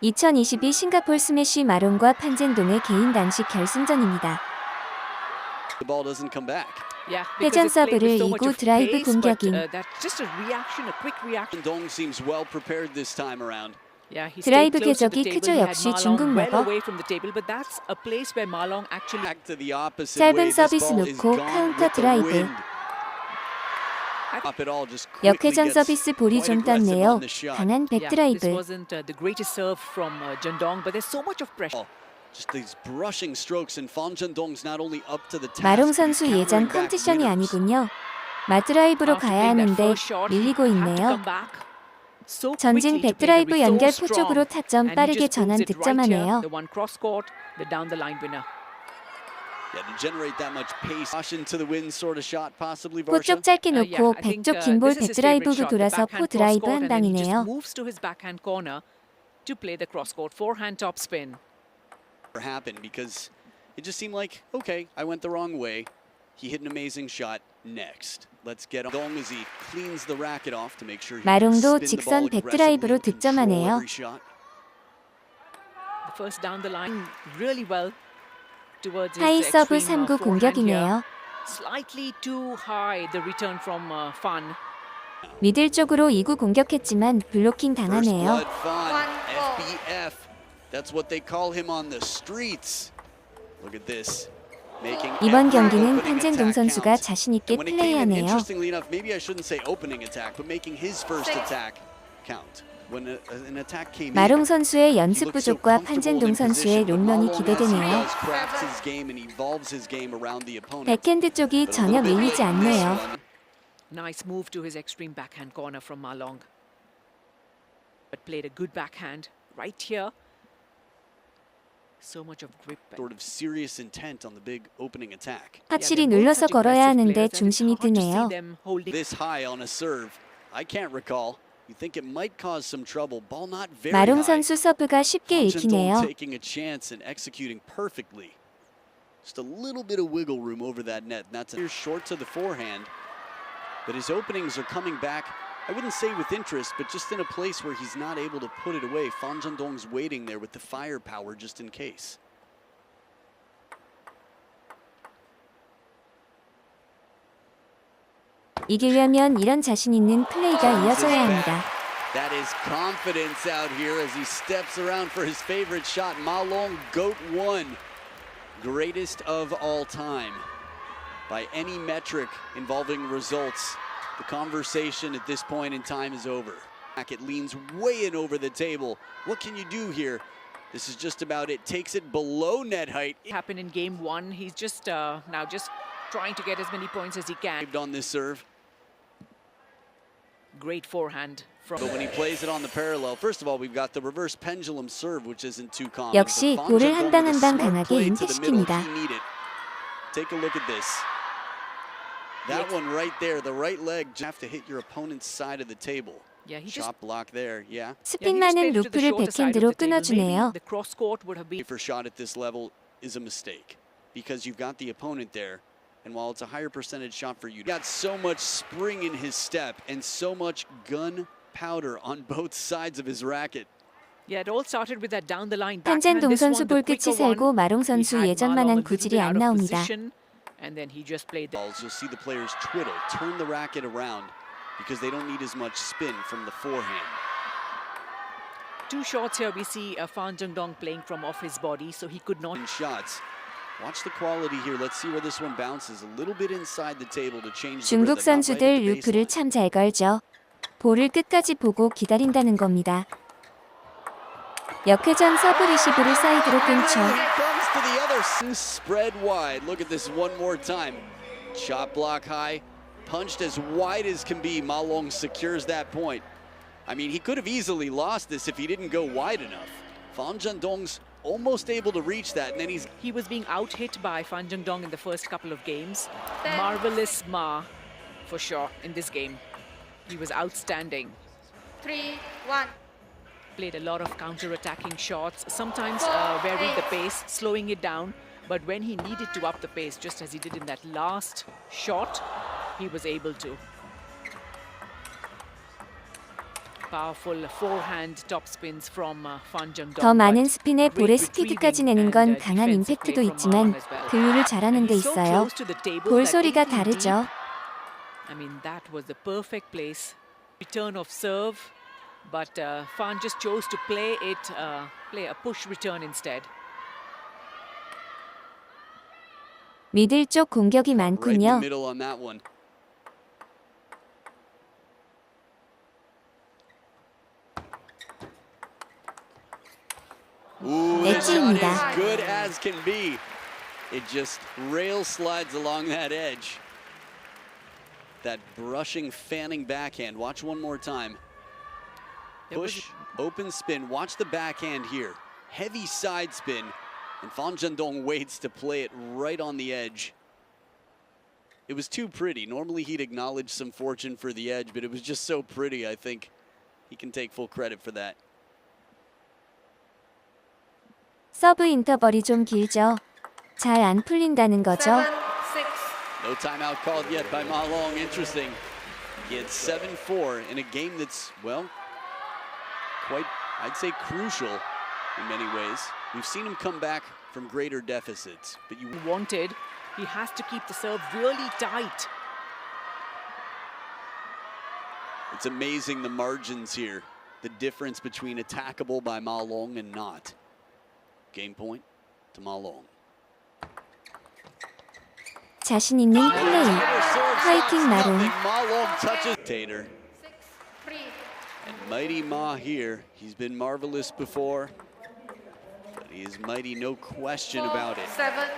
2022 싱가포르 스매시 마롱과 판젠동의 개인 단식 결승전입니다. The ball doesn't come back. 회전 서브를 이고 드라이브 공격인 Dong seems well prepared this time around. 드라이브 궤적이 크죠. 역시 중국 매거. 짧은 서비스 놓고 카운터 드라이브. 역회전 서비스 볼이 좀 땄네요. 강한 백드라이브. 마롱 선수 예전 컨디션이 아니군요. 맞드라이브로 가야 하는데 밀리고 있네요. 전진 백드라이브 연결 포 쪽으로 타점 빠르게 전환 득점하네요. 포 쪽 짧게 놓고 백 쪽 긴 볼 백드라이브로 돌아서 포 드라이브 한 방이네요. Happened because it just seemed like, okay, I went the wrong way. He hit an amazing shot. Next, let's get Dong as he cleans the racket off to make sure he 마롱도 직선 백드라이브로 득점하네요. 하이 서브 3구 공격이네요. 미들 쪽으로 2구 공격했지만 블로킹 당하네요. That's what they call him on the streets. Look at this. 이번 경기는 판젠동 선수가 자신 있게 플레이하네요. Interestingly enough, maybe I shouldn't say opening attack, but making his first attack count. When an attack came in, 마롱 선수의 연습 부족과 판젠동 선수의 롱런이 기대되네요. 백핸드 쪽이 전혀 밀리지 않네요. Nice move to his extreme backhand corner from Ma Long. But played a good backhand right here. So much of grip. Sort of serious intent on the big opening attack. 확실히 눌러서 걸어야 하는데 중심이 드네요. This high on a serve, I can't recall. You think it might cause some trouble. Ball not very 마롱 high. 선수 서브가 쉽게 읽히네요. Taking a chance and executing perfectly. Just a little bit of wiggle room over that net. That's short to the forehand, but his openings are coming back. I wouldn't say with interest, but just in a place where he's not able to put it away. Fan Zhendong's waiting there with the firepower just in case. 이기려면 이런 자신 있는 플레이가 이어져야 합니다. That is confidence out here as he steps around for his favorite shot. Ma Long, GOAT 1, greatest of all time. By any metric involving results, the conversation at this point in time is over. It leans way in over the table. What can you do here? This is just about it. Takes it below net height. Happened in game one. He's just now just trying to get as many points as he can. On this serve. Great forehand. But when he plays it on the parallel, first of all, we've got the reverse pendulum serve, which isn't too common. 역시 볼을 한 방 한 방 강하게 임팩시킵니다. Take a look at this. That one right there, the right leg, you have to hit your opponent's side of the table. Shot block there, yeah. 스핀 많은 루프를 백핸드로 끊어주네요. The for shot at this level is a mistake because you've got the opponent there, and while it's a higher percentage shot for you, got so much spring in his step and so much gunpowder on both sides of his racket. Yeah, it all started with that down the line. 판젠동 선수 볼 끝이 살고 마롱 선수 예전만한 구질이 안 나옵니다. And then he just played the balls. You'll see the players twiddle, turn the racket around because they don't need as much spin from the forehand. Two shots here. We see Fan Zhendong playing from off his body, so he could not. Shots. Watch the quality here. Let's see where this one bounces. A little bit inside the table to change. 중국 선수들 루프를 참 잘 걸죠. 볼을 끝까지 보고 기다린다는 겁니다. 역회전 서브 리시브를 사이드로 끊죠. Spread wide. Look at this one more time. Shot block high, punched as wide as can be. Ma Long secures that point. I mean, he could have easily lost this if he didn't go wide enough. Fan Zhendong's almost able to reach that, and then he was being out-hit by Fan Zhendong in the first couple of games. Marvelous Ma, for sure, in this game. He was outstanding. 3-1. Played a lot of counter-attacking shots, sometimes varied the pace, slowing it down. But when he needed to up the pace, just as he did in that last shot, he was able to. Powerful forehand topspins from Fan Jung-dong. 더 많은 but 스핀에 볼의 great 스피드까지 retrieving 내는 and, 건 defensive 강한 임팩트도 play from 있지만 Malong as well. 글루를 잘하는 And 데 he's so 있어요. close to the table 볼 that 소리가 18 deep, 다르죠. I mean, that was the perfect place. Return of serve, but Fan just chose to play a push return instead. 미들 쪽 공격이 Right in the 많군요. middle on that one. Ooh, this shot 엣지입니다. is good as can be. It just rail slides along that edge. That brushing, fanning backhand. Watch one more time. There was Push, open spin. Watch the backhand here. Heavy side spin. And Fan Jung-dong waits to play it right on the edge. It was too pretty. Normally he'd acknowledge some fortune for the edge, but it was just so pretty. I think he can take full credit for that. 서브 인터벌이 좀 길죠. 잘 안 풀린다는 거죠. 7, 6. No timeout called yet by Ma Long. Interesting. He had 7-4 in a game that's, well, quite, I'd say, crucial in many ways. We've seen him come back from greater deficits, but you wanted, he has to keep the serve really tight. it's amazing the margins here, the difference between attackable by Ma Long and not. Game point to Ma Long. 자신 있는 플레이. 파이팅 마롱. Ma Long touches Tater. 6, 3. And mighty Ma here, he's been marvelous before, but he is mighty, no question 4, about it. 7.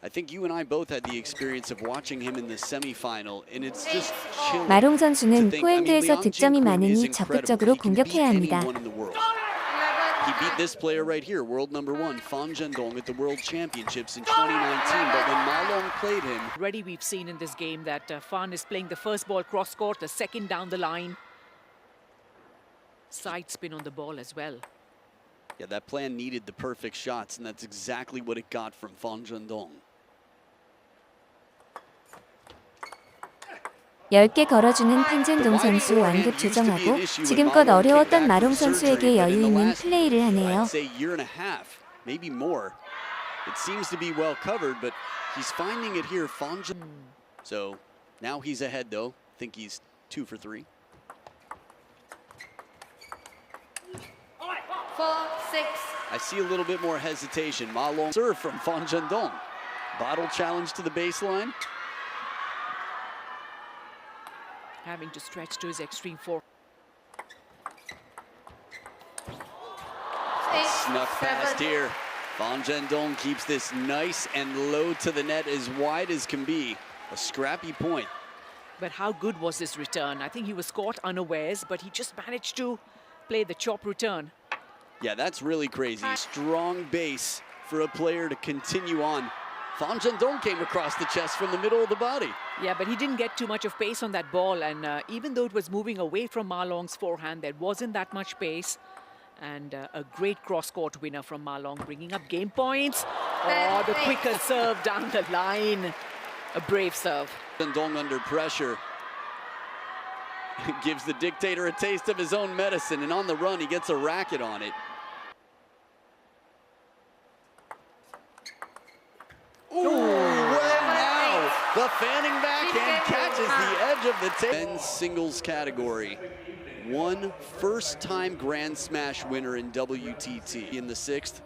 I think you and I both had the experience of watching him in the semifinal, and it's just chilling. 마롱 to 선수는 think, 포핸드에서 Liang 득점이 Jin-Kun is 많으니 incredible. 적극적으로 He can beat 공격해야 합니다. anyone in the world. 11. He beat this player right here, world number 1, Fan Jung-dong, at the World Championships in 2019. But when Ma Long played him, Already we've seen in this game that Fan is playing the first ball cross court, the second down the line. Side spin on the ball as well. yeah, that plan needed the perfect shots, and that's exactly what it got from Fan Jung-dong. 10개 걸어주는 판젠동 선수 완급 조정하고 지금껏 어려웠던 마롱 선수에게 여유 있는 플레이를 하네요. I'd say year and a half, maybe more. It seems to be well covered, but he's finding it here. So now he's ahead, though. I think he's 2 for 3. 4, 6. I see a little bit more hesitation. Ma Long serve from Fan Jung-dong. Bottle challenge to the baseline. Having to stretch to his extreme four. 8, Snuck past 7. here. Fan Jung-dong keeps this nice and low to the net, as wide as can be. A scrappy point. But how good was this return? I think he was caught unawares, but he just managed to play the chop return. Yeah, that's really crazy. Strong base for a player to continue on. Fan Jung-dong came across the chest from the middle of the body. Yeah, but he didn't get too much of pace on that ball. And even though it was moving away from Ma Long's forehand, there wasn't that much pace. And a great cross-court winner from Ma Long, bringing up game points. Oh, the quicker serve down the line. A brave serve. Jung-dong under pressure. Gives the dictator a taste of his own medicine, and on the run, he gets a racket on it. Ooh, well now, the fanning backhand catches the edge of the table. Men's singles category. One first-time Grand Smash winner in WTT in the 6th.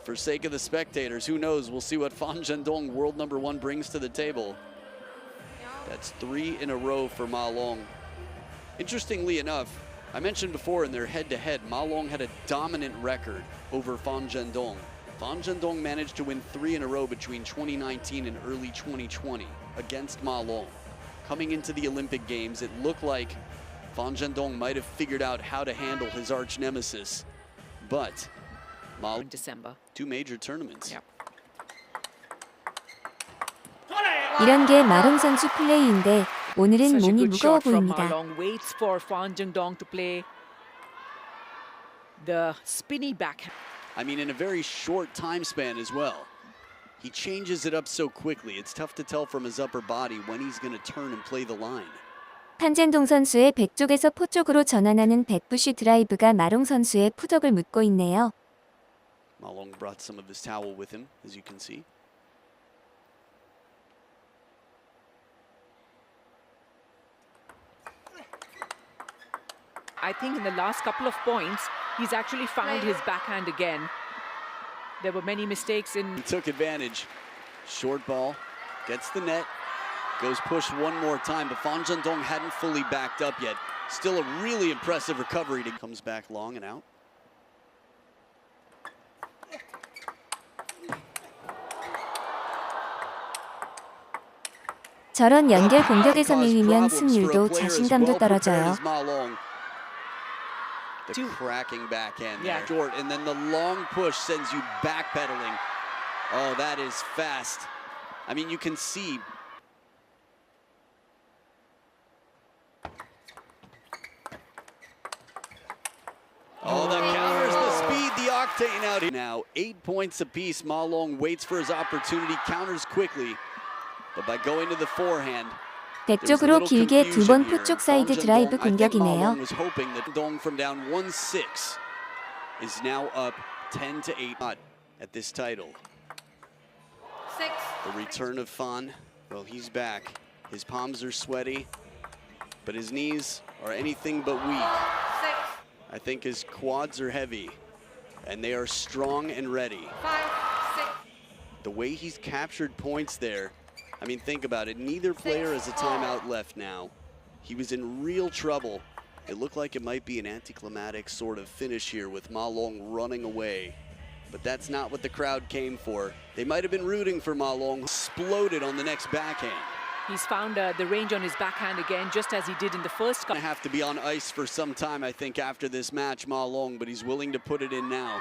For sake of the spectators, who knows? We'll see what Fan Jung-dong, world number 1, brings to the table. That's 3 in a row for Ma Long. Interestingly enough, I mentioned before in their head-to-head, Ma Long had a dominant record over Fan Jung-dong. Fan Jung-dong managed to win 3 in a row between 2019 and early 2020 against Ma Long. Coming into the Olympic Games, it looked like Fan Jung-dong might have figured out how to handle his arch nemesis, but Ma In December. 2 major tournaments. Yep. 이런 게 마롱 선수 플레이인데 오늘은 Such a 몸이 good 무거워 shot from Ma 보입니다. Long. Waits for Fan Jung-dong to play the spinny backhand. I mean, in a very short time span as well. He changes it up so quickly. It's tough to tell from his upper body when he's going to turn and play the line. 판젠동 선수의 백 쪽에서 포 쪽으로 전환하는 백푸시 드라이브가 마롱 선수의 푸덕을 묶고 있네요. Ma Long brought some of his towel with him, as you can see. I think in the last couple of points, he's actually found his backhand again. There were many mistakes in... He took advantage. Short ball, gets the net, goes push one more time, but Fan Zhendong hadn't fully backed up yet. Still a really impressive recovery. Comes back long and out. 저런 연결 공격에서 밀리면 승률도 자신감도 떨어져요. The cracking backhand there. Short, and then the long push sends you backpedaling. Oh, that is fast. I mean, you can see. Oh, that counters the speed, the octane out here. Now, 8 points apiece. Ma Long waits for his opportunity, counters quickly. But by going to the forehand, 백 쪽으로 길게 두 번 포 쪽 사이드 드라이브 공격이네요. was hoping that Dong from down 1-6 is now up 10-8 at this title. 6. The return of Fan, well, he's back. His palms are sweaty, but his knees are anything but weak. 6. I think his quads are heavy, and they are strong and ready. 5. 6. The way he's captured points there, I mean, think about it. Neither player has a timeout left now. He was in real trouble. It looked like it might be an anticlimactic sort of finish here with Ma Long running away. But that's not what the crowd came for. They might have been rooting for Ma Long. Exploded on the next backhand. He's found the range on his backhand again, just as he did in the first Gonna have to be on ice for some time, I think, after this match, Ma Long, but he's willing to put it in now.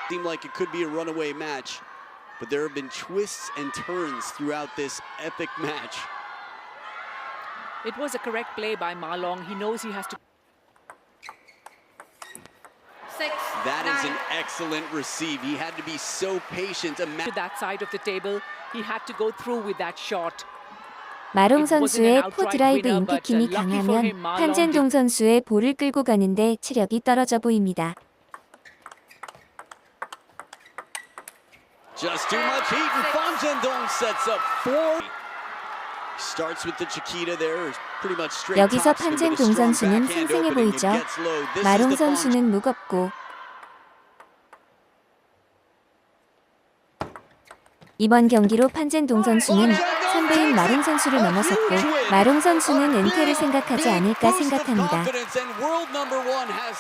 Seemed like it could be a runaway match, but there have been twists and turns throughout this epic match. It was a correct play by Ma Long. He knows he has to... 6. That is 9. an excellent receive. He had to be so patient. to that side of the table. He had to go through with that shot. 마롱 선수의 포 드라이브 임팩힘이 강하면 판젠동 선수의 볼을 끌고 가는데 체력이 떨어져 보입니다. Just too much heat, and Fan Zhendong sets up 4. Starts with the Chiquita there, pretty much straight 여기서 topspin, but a 판젠동 strong 선수는 backhand 쌩쌩해 opening. It 보이죠. gets low. This is 마롱 the Fan 선수는 무겁고 이번 경기로 판젠동 선수는 선배인 마롱 선수를 넘어섰고 마롱 선수는 은퇴를 생각하지 않을까 생각합니다.